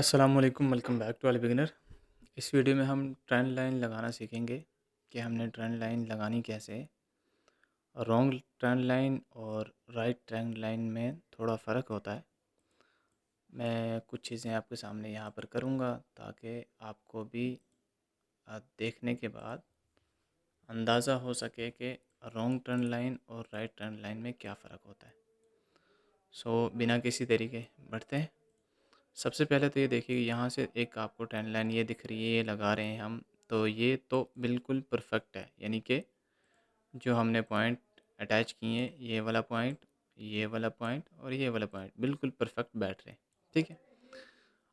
अस्सलाम वालेकुम, welcome back to all beginner. इस वीडियो में हम ट्रेंड लाइन लगाना सीखेंगे कि हमने ट्रेंड लाइन लगानी कैसे है। रॉन्ग ट्रेंड लाइन और राइट ट्रेंड लाइन में थोड़ा फ़र्क होता है। मैं कुछ चीज़ें आपके सामने यहाँ पर करूँगा ताकि आपको भी देखने के बाद अंदाज़ा हो सके कि रॉन्ग ट्रेंड लाइन और राइट ट्रेंड लाइन में क्या फ़र्क होता है। बिना किसी तरीके बढ़ते हैं। सबसे पहले तो ये देखिए यहाँ से एक आपको ट्रेंड लाइन ये दिख रही है, ये लगा रहे हैं हम, तो ये तो बिल्कुल परफेक्ट है। यानी कि जो हमने पॉइंट अटैच किए हैं, ये वाला पॉइंट, ये वाला पॉइंट और ये वाला पॉइंट बिल्कुल परफेक्ट बैठ रहे हैं। ठीक है।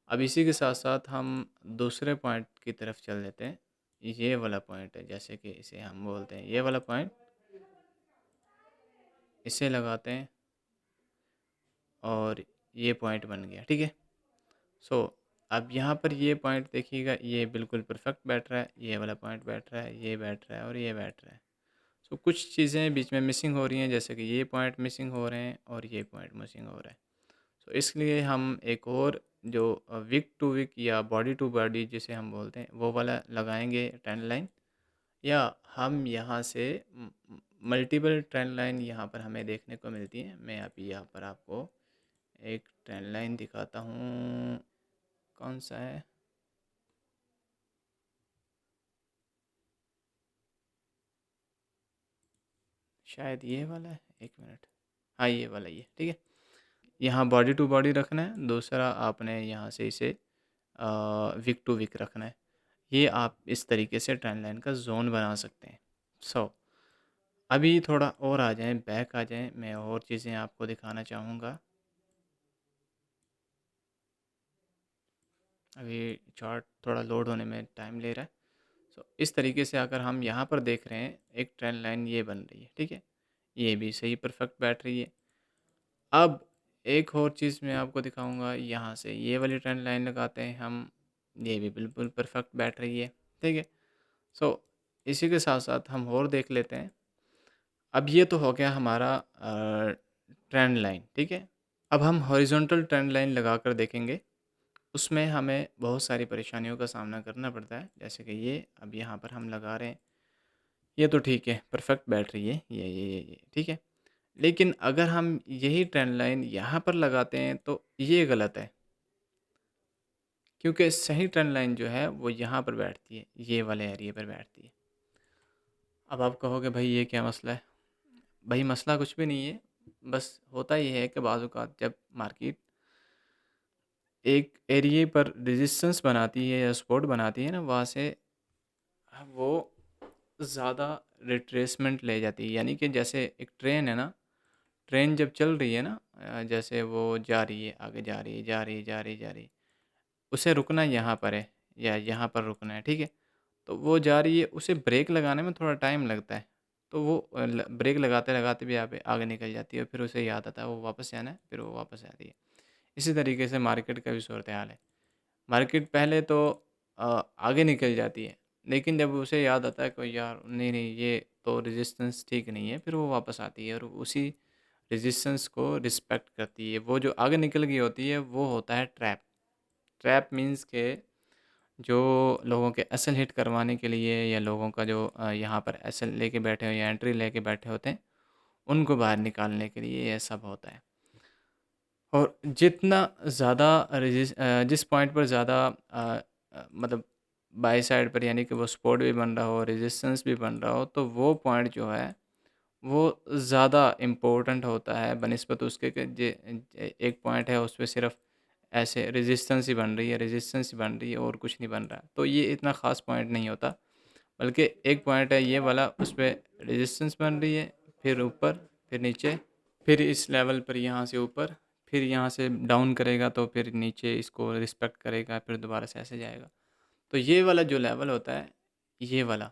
अब इसी के साथ साथ हम दूसरे पॉइंट की तरफ चल देते हैं। ये वाला पॉइंट है, जैसे कि इसे हम बोलते हैं ये वाला पॉइंट, इसे लगाते हैं और ये पॉइंट बन गया। ठीक है। सो अब यहाँ पर ये पॉइंट देखिएगा, ये बिल्कुल परफेक्ट बैठ रहा है, ये वाला पॉइंट बैठ रहा है, ये बैठ रहा है और ये बैठ रहा है। कुछ चीज़ें बीच में मिसिंग हो रही हैं, जैसे कि ये पॉइंट मिसिंग हो रहे हैं और ये पॉइंट मिसिंग हो रहा है। इसलिए हम एक और जो वीक टू वीक या बॉडी टू बॉडी जिसे हम बोलते हैं वो वाला लगाएंगे ट्रेंड लाइन, या हम यहाँ से मल्टीपल ट्रेंड लाइन यहाँ पर हमें देखने को मिलती है। मैं अभी यहाँ पर आपको एक ट्रेंड लाइन दिखाता हूँ, कौन सा है, शायद ये वाला है, एक मिनट, हाँ ये वाला, ये ठीक है। यहाँ बॉडी टू बॉडी रखना है, दूसरा आपने यहाँ से इसे वीक टू वीक रखना है। ये आप इस तरीके से ट्रेंड लाइन का जोन बना सकते हैं। अभी थोड़ा और आ जाएं, बैक आ जाएं, मैं और चीज़ें आपको दिखाना चाहूँगा। अभी चार्ट थोड़ा लोड होने में टाइम ले रहा है। इस तरीके से अगर हम यहाँ पर देख रहे हैं, एक ट्रेंड लाइन ये बन रही है। ठीक है। ये भी सही परफेक्ट बैठ रही है। अब एक और चीज़ मैं आपको दिखाऊंगा, यहाँ से ये वाली ट्रेंड लाइन लगाते हैं हम, ये भी बिल्कुल परफेक्ट बैठ रही है। ठीक है। सो इसी के साथ साथ हम और देख लेते हैं। अब ये तो हो गया हमारा ट्रेंड लाइन। ठीक है। अब हम हॉरिजॉन्टल ट्रेंड लाइन लगा कर देखेंगे। उसमें हमें बहुत सारी परेशानियों का सामना करना पड़ता है, जैसे कि ये अब यहाँ पर हम लगा रहे हैं, ये तो ठीक है, परफेक्ट बैठ रही है, ये ठीक है। लेकिन अगर हम यही ट्रेंड लाइन यहाँ पर लगाते हैं तो ये गलत है, क्योंकि सही ट्रेंड लाइन जो है वो यहाँ पर बैठती है, ये वाले एरिया पर बैठती है। अब आप कहोगे भाई ये क्या मसला है? भाई मसला कुछ भी नहीं है, बस होता ही है कि बाज़ औक़ात जब मार्केट एक एरिया पर रेजिस्टेंस बनाती है या सपोर्ट बनाती है ना, वहाँ से वो ज़्यादा रिट्रेसमेंट ले जाती है। यानी कि जैसे एक ट्रेन है ना, ट्रेन जब चल रही है ना, जैसे वो जा रही है, आगे जा रही है, जा रही है, जा रही है, जा रही है, उसे रुकना यहाँ पर है या यहाँ पर रुकना है। ठीक है। तो वो जा रही है, उसे ब्रेक लगाने में थोड़ा टाइम लगता है, तो वो ब्रेक लगाते लगाते भी आगे आगे निकल जाती है, और फिर उसे याद आता है वो वापस जाना है, फिर वो वापस आती है। इसी तरीके से मार्केट का भी सूरत हाल है। मार्केट पहले तो आगे निकल जाती है, लेकिन जब उसे याद आता है कि यार नहीं नहीं, ये तो रेजिस्टेंस ठीक नहीं है, फिर वो वापस आती है और उसी रेजिस्टेंस को रिस्पेक्ट करती है। वो जो आगे निकल गई होती है वो होता है ट्रैप। ट्रैप मीन्स के जो लोगों के एसल हिट करवाने के लिए, या लोगों का जो यहाँ पर एसल लेके बैठे हो या एंट्री लेके बैठे होते हैं, उनको बाहर निकालने के लिए ये सब होता है। और जितना ज़्यादा जिस पॉइंट पर ज़्यादा मतलब बाई साइड पर, यानी कि वो सपोर्ट भी बन रहा हो, रेजिस्टेंस भी बन रहा हो, तो वो पॉइंट जो है वो ज़्यादा इम्पोर्टेंट होता है बनिस्बत उसके कि एक पॉइंट है उस पे सिर्फ ऐसे रेजिस्टेंस ही बन रही है, रेजिस्टेंस ही बन रही है और कुछ नहीं बन रहा। तो ये इतना ख़ास पॉइंट नहीं होता, बल्कि एक पॉइंट है ये वाला, उस पर रेजिस्टेंस बन रही है, फिर ऊपर, फिर नीचे, फिर इस लेवल पर यहाँ से ऊपर, फिर यहाँ से डाउन करेगा तो फिर नीचे इसको रिस्पेक्ट करेगा, फिर दोबारा से ऐसे जाएगा। तो ये वाला जो लेवल होता है, ये वाला,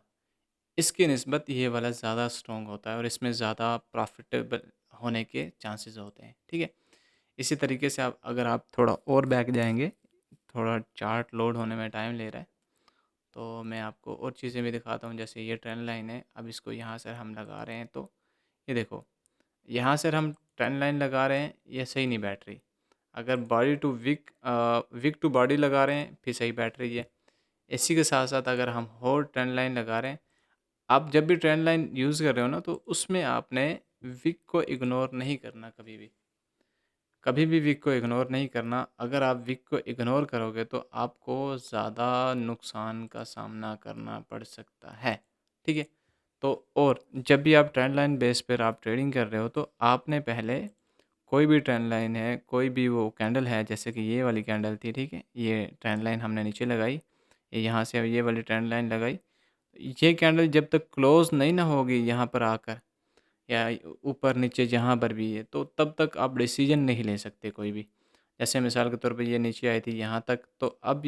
इसकी निस्बत ये वाला ज़्यादा स्ट्रॉन्ग होता है और इसमें ज़्यादा प्रॉफिटेबल होने के चांसेस होते हैं। ठीक है। इसी तरीके से आप अगर आप थोड़ा और बैक जाएंगे, थोड़ा चार्ट लोड होने में टाइम ले रहा है, तो मैं आपको और चीज़ें भी दिखाता हूँ। जैसे ये ट्रेंड लाइन है, अब इसको यहाँ से हम लगा रहे हैं, तो ये देखो, यहाँ से हम ट्रेंड लाइन लगा रहे हैं, ये सही नहीं बैठ रही। अगर body to week week to body लगा रहे हैं फिर सही बैठ रही है। इसी के साथ साथ अगर हम और ट्रेंड लाइन लगा रहे हैं, आप जब भी ट्रेंड लाइन यूज़ कर रहे हो ना तो उसमें आपने वीक को इग्नोर नहीं करना कभी भी। कभी भी वीक को इग्नोर नहीं करना। अगर आप वीक को इग्नोर करोगे तो आपको ज़्यादा नुकसान का सामना करना पड़ सकता है। ठीक है? तो और जब भी आप ट्रेंड लाइन बेस पर आप ट्रेडिंग कर रहे हो तो आपने पहले कोई भी ट्रेंड लाइन है, कोई भी वो कैंडल है, जैसे कि ये वाली कैंडल थी, ठीक है? ये ट्रेंड लाइन हमने नीचे लगाई, ये यहाँ से ये वाली ट्रेंड लाइन लगाई। ये कैंडल जब तक क्लोज़ नहीं ना होगी यहाँ पर आकर या ऊपर नीचे जहाँ पर भी है, तो तब तक आप डिसीजन नहीं ले सकते कोई भी। जैसे मिसाल के तौर पे ये नीचे आई थी यहाँ तक, तो अब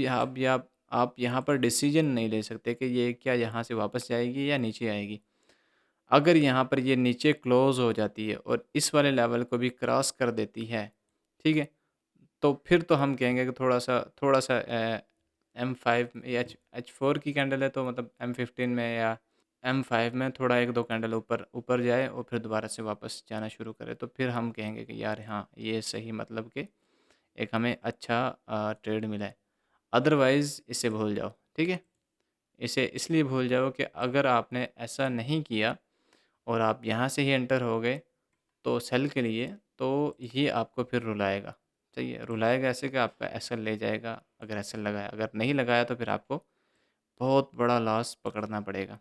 आप यहाँ पर डिसीजन नहीं ले सकते कि ये क्या यहाँ से वापस जाएगी या नीचे आएगी। अगर यहाँ पर ये नीचे क्लोज़ हो जाती है और इस वाले लेवल को भी क्रॉस कर देती है, ठीक है? तो फिर तो हम कहेंगे कि थोड़ा-सा M5 या H4 की कैंडल है, तो मतलब M15 में या M5 में थोड़ा 1-2 कैंडल ऊपर ऊपर जाए और फिर दोबारा से वापस जाना शुरू करे, तो फिर हम कहेंगे कि यार हाँ, ये सही मतलब कि एक हमें अच्छा ट्रेड मिला है। अदरवाइज़ इसे भूल जाओ, ठीक है? इसे इसलिए भूल जाओ कि अगर आपने ऐसा नहीं किया और आप यहाँ से ही एंटर हो गए तो सेल के लिए, तो ये आपको फिर रुलाएगा। सही है? रुलाएगा ऐसे कि आपका एसएल ले जाएगा, अगर एसएल लगाया। अगर नहीं लगाया तो फिर आपको बहुत बड़ा लॉस पकड़ना पड़ेगा।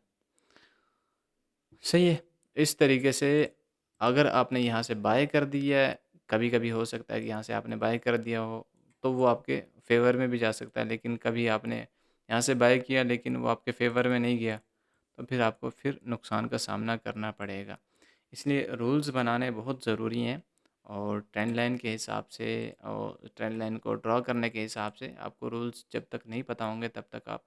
सही है? इस तरीके से अगर आपने यहाँ से बाय कर दिया है, कभी-कभी हो सकता है कि यहाँ से आपने बाय कर दिया हो, तो वो आपके फ़ेवर में भी जा सकता है। लेकिन कभी आपने यहाँ से बाय किया लेकिन वो आपके फ़ेवर में नहीं गया, तो फिर आपको फिर नुकसान का सामना करना पड़ेगा। इसलिए रूल्स बनाने बहुत ज़रूरी हैं और ट्रेंड लाइन के हिसाब से और ट्रेंड लाइन को ड्रॉ करने के हिसाब से आपको रूल्स जब तक नहीं पता होंगे तब तक आप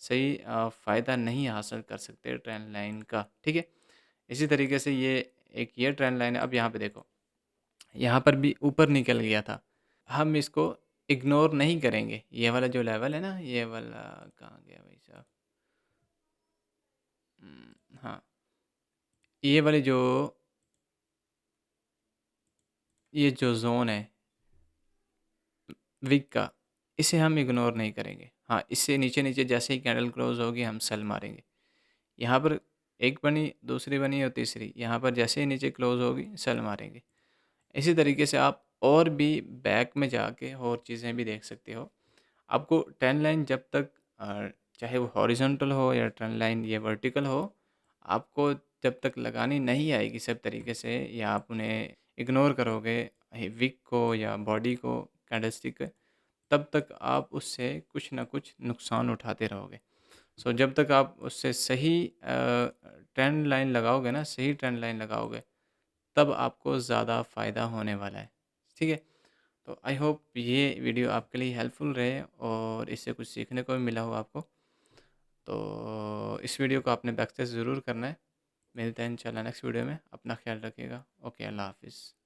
सही फ़ायदा नहीं हासिल कर सकते ट्रेंड लाइन का, ठीक है? इसी तरीके से ये ट्रेंड लाइन है। अब यहाँ पे देखो, यहाँ पर भी ऊपर निकल गया था। हम इसको इग्नोर नहीं करेंगे। ये वाला जो लेवल है ना, ये वाला कहाँ गया भाई साहब? हाँ, ये वाली जो ये जो ज़ोन है विक का, इसे हम इग्नोर नहीं करेंगे। हाँ, इससे नीचे-नीचे जैसे ही कैंडल क्लोज़ होगी हम सेल मारेंगे। यहाँ पर एक बनी, दूसरी बनी और तीसरी, यहाँ पर जैसे ही नीचे क्लोज़ होगी सेल मारेंगे। इसी तरीके से आप और भी बैक में जाके और चीज़ें भी देख सकते हो। आपको ट्रेंड लाइन जब तक चाहे वो हॉरिजॉन्टल हो या ट्रेंड लाइन ये वर्टिकल हो, आपको जब तक लगानी नहीं आएगी सब तरीके से या आप उन्हें इग्नोर करोगे विक को या बॉडी को, कैंडलस्टिक को, तब तक आप उससे कुछ ना कुछ नुकसान उठाते रहोगे। सो जब तक आप उससे सही ट्रेंड लाइन लगाओगे ना, सही ट्रेंड लाइन लगाओगे, तब आपको ज़्यादा फ़ायदा होने वाला है। ठीक है? तो आई होप ये वीडियो आपके लिए हेल्पफुल रहे और इससे कुछ सीखने को भी मिला हो आपको। तो इस वीडियो को आपने बैक से ज़रूर करना है। मिलते हैं इंशाल्लाह नेक्स्ट वीडियो में। अपना ख़्याल रखिएगा। ओके, अल्लाह हाफ़िज़।